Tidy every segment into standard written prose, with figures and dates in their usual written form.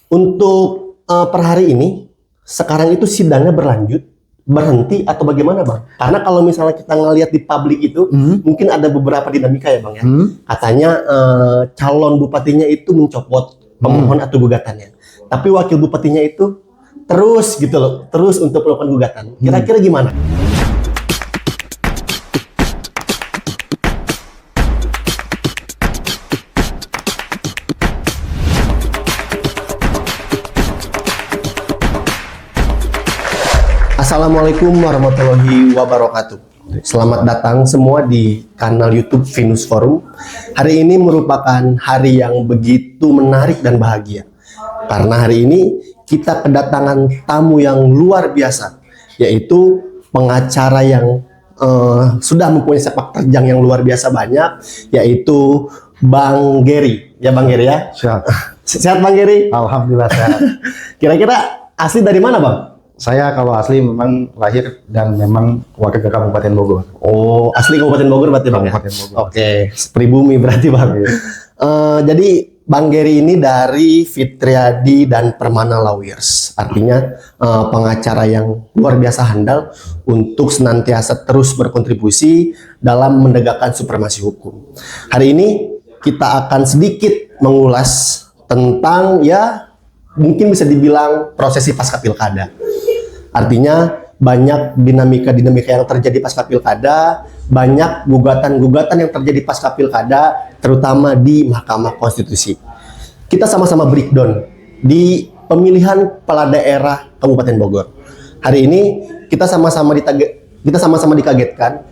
Untuk per hari ini, sekarang itu sidangnya berlanjut, berhenti atau bagaimana Bang? Karena kalau misalnya kita ngelihat di publik itu, mungkin ada beberapa dinamika ya Bang ya. Katanya calon bupatinya itu mencopot pemohon atau gugatannya. Tapi wakil bupatinya itu terus gitu loh, terus untuk melakukan gugatan. Kira-kira gimana? Assalamualaikum warahmatullahi wabarakatuh. Selamat datang semua di kanal YouTube Venus Forum. Hari ini merupakan hari yang begitu menarik dan bahagia. Karena hari ini kita kedatangan tamu yang luar biasa, yaitu pengacara yang sudah mempunyai sepak terjang yang luar biasa banyak, yaitu Bang Gary. Ya Bang Gary ya? Sehat. Sehat Bang Gary? Alhamdulillah sehat. Kira-kira asli dari mana Bang? Saya kalau asli memang lahir dan memang warga Kabupaten Bogor. Oh, asli Kabupaten Bogor berarti Bang ya? Kabupaten Bogor. Oke, pribumi berarti Bang. Jadi Bang Gary ini dari Fitriadi dan Permana Lawyers. Artinya pengacara yang luar biasa handal untuk senantiasa terus berkontribusi dalam menegakkan supremasi hukum. Hari ini kita akan sedikit mengulas tentang ya mungkin bisa dibilang prosesi pasca pilkada. Artinya banyak dinamika-dinamika yang terjadi pasca pilkada, banyak gugatan-gugatan yang terjadi pasca pilkada, terutama di Mahkamah Konstitusi. Kita sama-sama breakdown di pemilihan kepala daerah Kabupaten Bogor. Hari ini kita sama-sama dikagetkan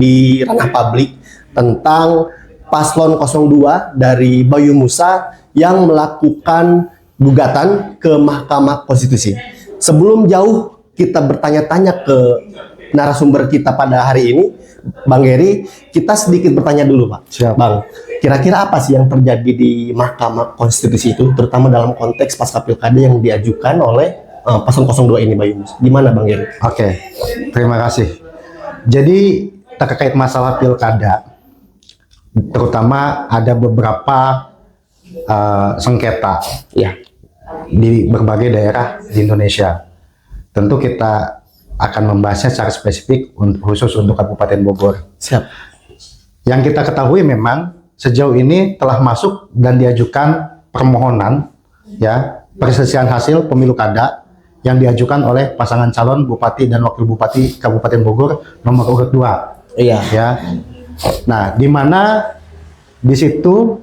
di ranah publik tentang paslon 02 dari Bayu Musa yang melakukan gugatan ke Mahkamah Konstitusi. Sebelum jauh kita bertanya-tanya ke narasumber kita pada hari ini, Bang Gary, kita sedikit bertanya dulu Pak. Siap. Bang, kira-kira apa sih yang terjadi di Mahkamah Konstitusi itu, terutama dalam konteks pasca pilkada yang diajukan oleh paslon 02 ini, Bayu Musa? Gimana Bang Gary? Oke, terima kasih. Jadi terkait masalah pilkada, terutama ada beberapa sengketa Ya. di berbagai daerah di Indonesia. Tentu kita akan membahasnya secara spesifik khusus untuk Kabupaten Bogor. Siap. Yang kita ketahui memang sejauh ini telah masuk dan diajukan permohonan ya perselisihan hasil pemilu kada yang diajukan oleh pasangan calon bupati dan wakil bupati Kabupaten Bogor nomor urut 2. Iya. Ya. Nah, di mana di situ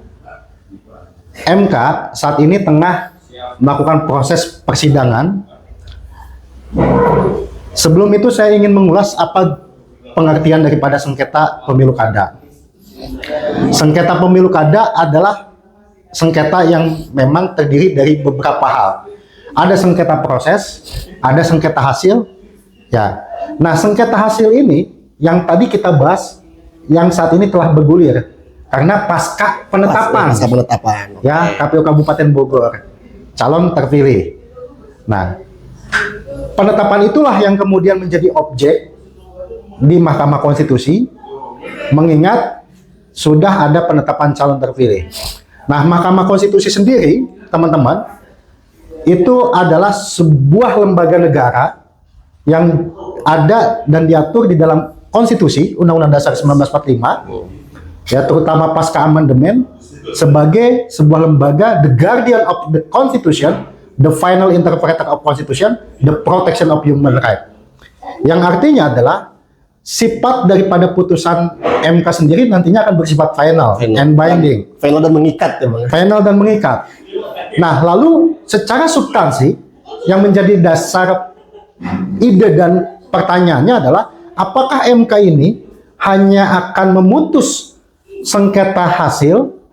MK saat ini tengah melakukan proses persidangan. Sebelum itu saya ingin mengulas apa pengertian daripada sengketa pemilu kada. Sengketa pemilu kada adalah sengketa yang memang terdiri dari beberapa hal. Ada sengketa proses, ada sengketa hasil. Ya. Nah, sengketa hasil ini yang tadi kita bahas yang saat ini telah bergulir karena pasca penetapan. Pasca penetapan. Ya, KPU Kabupaten Bogor calon terpilih. Nah, penetapan itulah yang kemudian menjadi objek di Mahkamah Konstitusi, mengingat sudah ada penetapan calon terpilih. Nah, Mahkamah Konstitusi sendiri, teman-teman, itu adalah sebuah lembaga negara yang ada dan diatur di dalam Konstitusi Undang-Undang Dasar 1945, ya, terutama pasca amandemen, sebagai sebuah lembaga, the guardian of the Constitution, the final interpreter of Constitution, the protection of human right. Yang artinya adalah sifat daripada putusan MK sendiri nantinya akan bersifat final and binding. Final dan mengikat ya Bang. Final dan mengikat. Nah, lalu secara substansi yang menjadi dasar ide dan pertanyaannya adalah apakah MK ini hanya akan memutus sengketa hasil?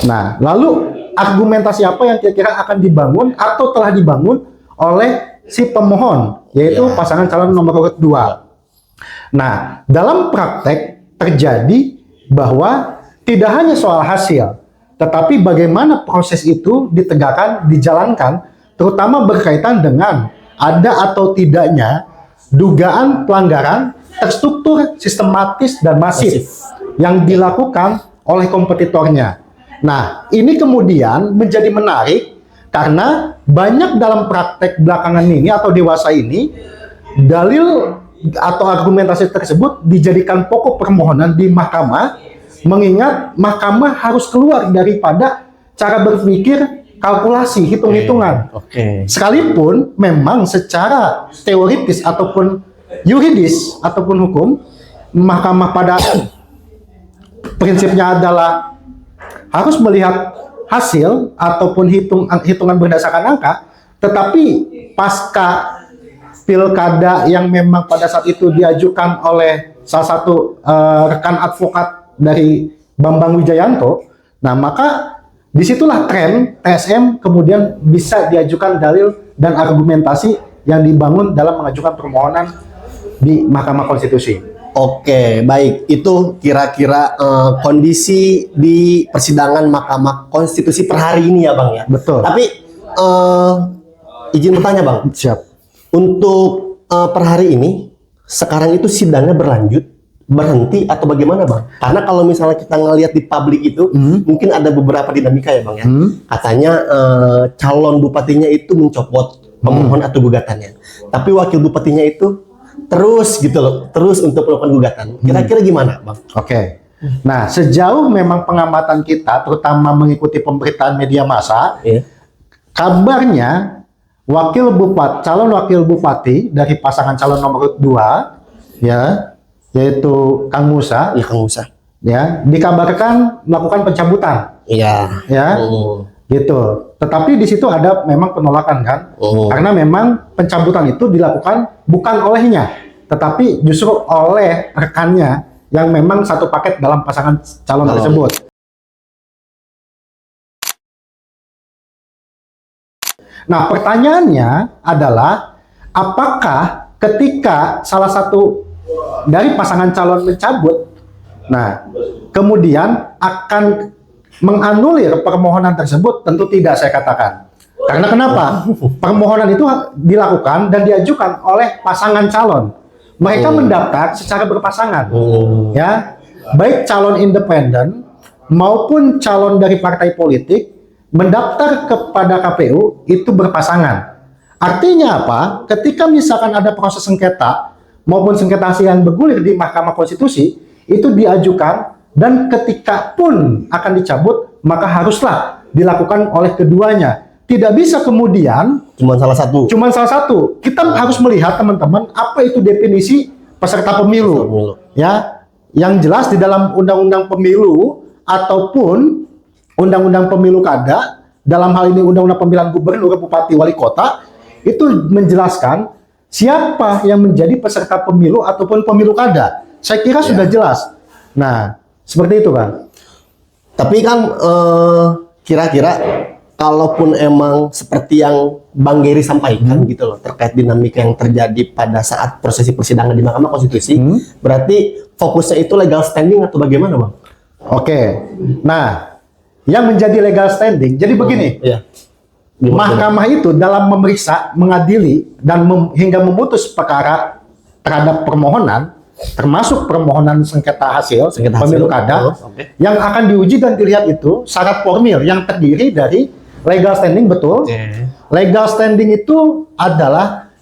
Nah, lalu argumentasi apa yang kira-kira akan dibangun atau telah dibangun oleh si pemohon, yaitu pasangan calon nomor urut 2. Nah, dalam praktek terjadi bahwa tidak hanya soal hasil, tetapi bagaimana proses itu ditegakkan, dijalankan, terutama berkaitan dengan ada atau tidaknya dugaan pelanggaran terstruktur, sistematis, dan masif yang dilakukan oleh kompetitornya. Nah, ini kemudian menjadi menarik Karena banyak dalam praktek belakangan ini atau dewasa ini, dalil atau argumentasi tersebut dijadikan pokok permohonan di mahkamah, mengingat mahkamah harus keluar daripada cara berpikir kalkulasi, hitung-hitungan. Sekalipun memang secara teoritis ataupun yuridis ataupun hukum, mahkamah pada prinsipnya adalah harus melihat hasil ataupun hitungan berdasarkan angka, tetapi pasca pilkada yang memang pada saat itu diajukan oleh salah satu rekan advokat dari Bambang Wijayanto, nah maka disitulah tren TSM kemudian bisa diajukan dalil dan argumentasi yang dibangun dalam mengajukan permohonan di Mahkamah Konstitusi. Oke, baik. Itu kira-kira kondisi di persidangan Mahkamah Konstitusi per hari ini ya, Bang ya. Betul. Tapi izin bertanya, Bang. Siap. Untuk per hari ini sekarang itu sidangnya berlanjut, berhenti atau bagaimana, Bang? Karena kalau misalnya kita ngelihat di publik itu mungkin ada beberapa dinamika ya, Bang ya. Katanya calon bupatinya itu mencopot pemohon atau gugatannya. Tapi wakil bupatinya itu terus gitu loh, terus untuk melakukan gugatan. Kira-kira gimana, Bang? Oke. Nah, sejauh memang pengamatan kita, terutama mengikuti pemberitaan media massa, kabarnya calon wakil bupati dari pasangan calon nomor 2, ya, yaitu Kang Musa, ya, dikabarkan melakukan pencabutan. Iya. Ya. Gitu. Tetapi di situ ada memang penolakan kan, karena memang pencabutan itu dilakukan bukan olehnya, tetapi justru oleh rekannya yang memang satu paket dalam pasangan calon tersebut. Nah, pertanyaannya adalah apakah ketika salah satu dari pasangan calon mencabut, nah kemudian akan menganulir permohonan tersebut? Tentu tidak, saya katakan. Karena kenapa? Permohonan itu dilakukan dan diajukan oleh pasangan calon. Mereka mendaftar secara berpasangan, ya, baik calon independen maupun calon dari partai politik mendaftar kepada KPU itu berpasangan. Artinya apa? Ketika misalkan ada proses sengketa maupun sengketa hasil yang bergulir di Mahkamah Konstitusi, itu diajukan dan ketika pun akan dicabut, maka haruslah dilakukan oleh keduanya. Tidak bisa kemudian Cuman salah satu. Kita harus melihat, teman-teman, apa itu definisi peserta pemilu. Ya, yang jelas di dalam Undang-Undang Pemilu ataupun Undang-Undang Pemilu Kada, dalam hal ini Undang-Undang Pemilihan Gubernur, Bupati, Wali Kota, itu menjelaskan siapa yang menjadi peserta pemilu ataupun pemilu kada. Saya kira sudah jelas. Nah, seperti itu, Bang. Tapi kan kira-kira kalaupun emang seperti yang Bang Geri sampaikan gitu loh, terkait dinamika yang terjadi pada saat prosesi persidangan di Mahkamah Konstitusi, berarti fokusnya itu legal standing atau bagaimana, Bang? Oke. Nah, yang menjadi legal standing, jadi begini. Mahkamah itu dalam memeriksa, mengadili, dan hingga memutus perkara terhadap permohonan, termasuk permohonan sengketa hasil pemilu kada, yang akan diuji dan dilihat itu syarat formil yang terdiri dari legal standing, betul. Legal standing itu adalah,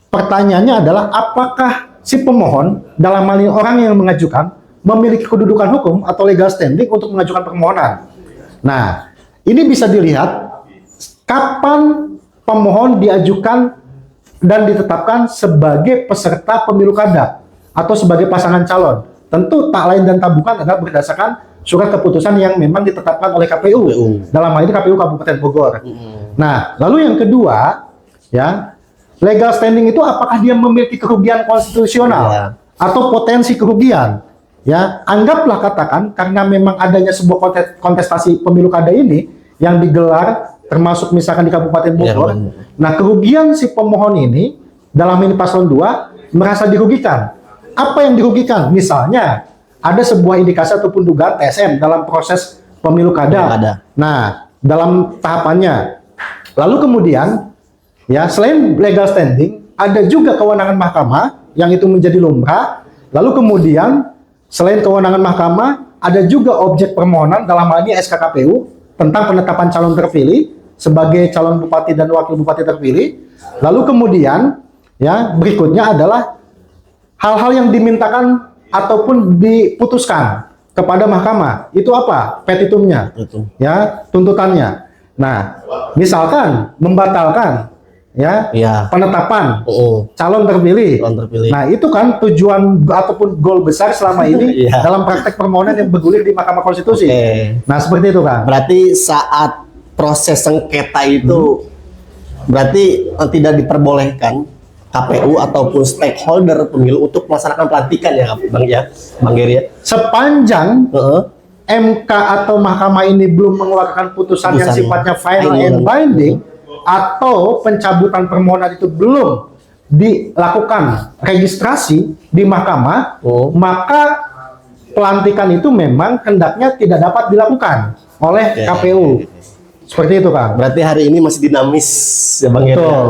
pertanyaannya adalah apakah si pemohon, dalam hal ini orang yang mengajukan, memiliki kedudukan hukum atau legal standing untuk mengajukan permohonan. Nah, ini bisa dilihat kapan pemohon diajukan dan ditetapkan sebagai peserta pemilu kada atau sebagai pasangan calon. Tentu tak lain dan tak bukan adalah berdasarkan surat keputusan yang memang ditetapkan oleh KPU. Dalam hal ini KPU Kabupaten Bogor. Nah, lalu yang kedua, ya, legal standing itu apakah dia memiliki kerugian konstitusional atau potensi kerugian? Ya, anggaplah katakan karena memang adanya sebuah kontestasi pemilu kada ini yang digelar termasuk misalkan di Kabupaten Bogor. Nah, kerugian si pemohon ini dalam ini paslon 2 merasa dirugikan. Apa yang dirugikan? Misalnya ada sebuah indikasi ataupun dugaan TSM dalam proses pemilu kada. Nah, dalam tahapannya. Lalu kemudian, ya, selain legal standing, ada juga kewenangan mahkamah yang itu menjadi lumrah. Lalu kemudian, selain kewenangan mahkamah, ada juga objek permohonan dalam hal ini SK KPU tentang penetapan calon terpilih, sebagai calon bupati dan wakil bupati terpilih. Lalu kemudian ya berikutnya adalah hal-hal yang dimintakan ataupun diputuskan kepada mahkamah. Itu apa? Petitumnya. Betul. Ya, tuntutannya. Nah, misalkan membatalkan ya Iya. penetapan Oh, calon terpilih. calon terpilih. Nah, itu kan tujuan ataupun goal besar selama ini Iya. dalam praktek permohonan yang bergulir di Mahkamah Konstitusi. Oke. Nah, seperti itu kan. Berarti saat proses sengketa itu berarti tidak diperbolehkan KPU ataupun stakeholder pemilu untuk melaksanakan pelantikan ya, Bang Geri ya. Sepanjang Heeh. MK atau mahkamah ini belum mengeluarkan putusan yang Putusan sifatnya final final. and binding atau pencabutan permohonan itu belum dilakukan registrasi di mahkamah, Oh. maka pelantikan itu memang hendaknya tidak dapat dilakukan oleh Oke. KPU. Seperti itu, Kang. Berarti hari ini masih dinamis ya Bang Geri. Betul.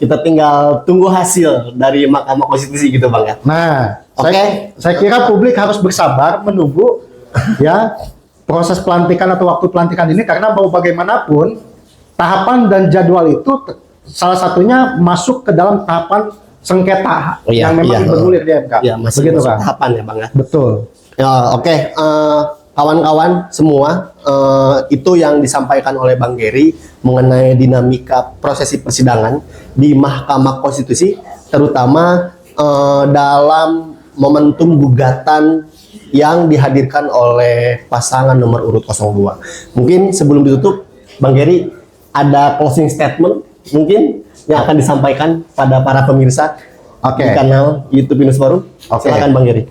Kita tinggal tunggu hasil dari Mahkamah Konstitusi gitu Bang ya. Nah, Oke. saya kira publik harus bersabar menunggu ya proses pelantikan atau waktu pelantikan ini, karena mau bagaimanapun tahapan dan jadwal itu salah satunya masuk ke dalam tahapan sengketa Oh, iya, yang memang iya. bergulir di MK. Ya, masih Begitu, masuk Kang. tahapan ya Bang ya. Betul. Ya, oke. Kawan-kawan semua, itu yang disampaikan oleh Bang Geri mengenai dinamika prosesi persidangan di Mahkamah Konstitusi, terutama dalam momentum gugatan yang dihadirkan oleh pasangan nomor urut 02. Mungkin sebelum ditutup, Bang Geri ada closing statement mungkin yang akan disampaikan pada para pemirsa Oke. di kanal YouTube Binus Forum. Oke. Silakan Bang Geri.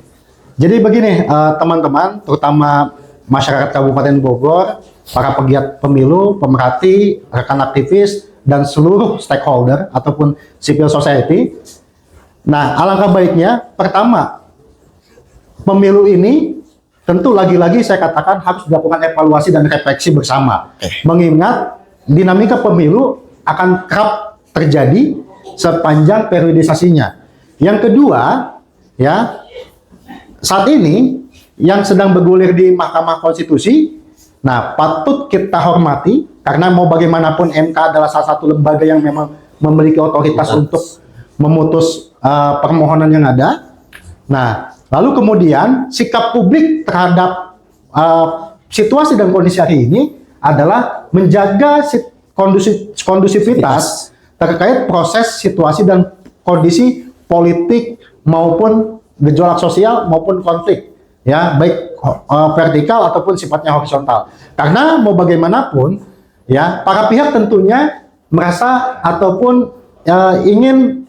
Jadi begini, teman-teman, terutama masyarakat Kabupaten Bogor, para pegiat pemilu, pemerhati, rekan aktivis, dan seluruh stakeholder ataupun civil society. Nah, alangkah baiknya, pertama, pemilu ini tentu lagi-lagi saya katakan harus dilakukan evaluasi dan refleksi bersama. Mengingat dinamika pemilu akan kerap terjadi sepanjang periodisasinya. Yang kedua, ya, saat ini yang sedang bergulir di Mahkamah Konstitusi, nah patut kita hormati karena mau bagaimanapun MK adalah salah satu lembaga yang memang memiliki otoritas untuk memutus permohonan yang ada. Nah, lalu kemudian sikap publik terhadap situasi dan kondisi hari ini adalah menjaga kondusivitas terkait proses situasi dan kondisi politik maupun gejolak sosial maupun konflik, ya, baik vertikal ataupun sifatnya horizontal. Karena mau bagaimanapun, ya, para pihak tentunya merasa ataupun ingin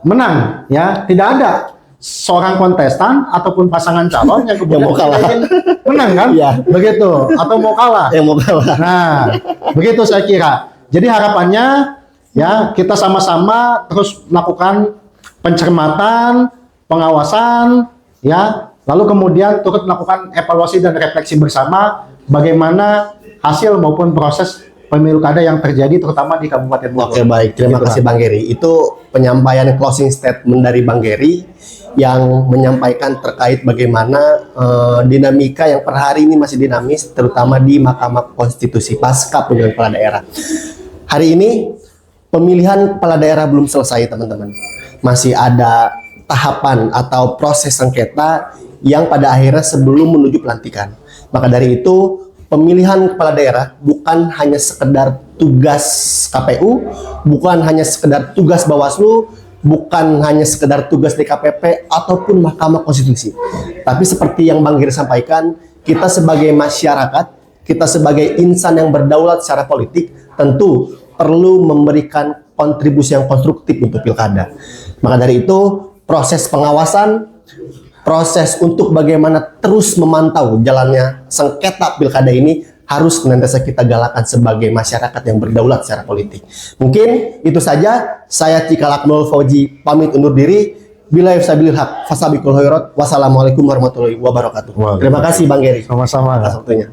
menang, ya, tidak ada seorang kontestan ataupun pasangan calon yang kemudian Yang mau kalah. ingin menang kan, Iya. begitu, atau mau kalah. Yang mau kalah. Nah, begitu saya kira. Jadi harapannya ya kita sama-sama terus melakukan pencermatan, pengawasan, ya, lalu kemudian turut melakukan evaluasi dan refleksi bersama bagaimana hasil maupun proses pemilu kada yang terjadi terutama di Kabupaten Bogor. Oke, baik. Terima Gitu, kasih Bang Geri. Itu penyampaian closing statement dari Bang Geri yang menyampaikan terkait bagaimana dinamika yang per hari ini masih dinamis, terutama di Mahkamah Konstitusi pasca pemilihan kepala daerah. Hari ini pemilihan kepala daerah belum selesai, teman-teman. Masih ada tahapan atau proses sengketa yang pada akhirnya sebelum menuju pelantikan. Maka dari itu, pemilihan kepala daerah bukan hanya sekedar tugas KPU, bukan hanya sekedar tugas Bawaslu, bukan hanya sekedar tugas DKPP ataupun Mahkamah Konstitusi. Tapi seperti yang Bang Giri sampaikan, kita sebagai masyarakat, kita sebagai insan yang berdaulat secara politik, tentu perlu memberikan kontribusi yang konstruktif untuk pilkada. Maka dari itu, proses pengawasan, proses untuk bagaimana terus memantau jalannya sengketa pilkada ini harus senantiasa kita galakan sebagai masyarakat yang berdaulat secara politik. Mungkin itu saja. Saya Cika Laknul Fauji pamit undur diri. Billahi sabilil haq, fasabiqul khairat. Wassalamualaikum warahmatullahi wabarakatuh. Terima kasih Bang Geri Sama-sama. atas waktunya.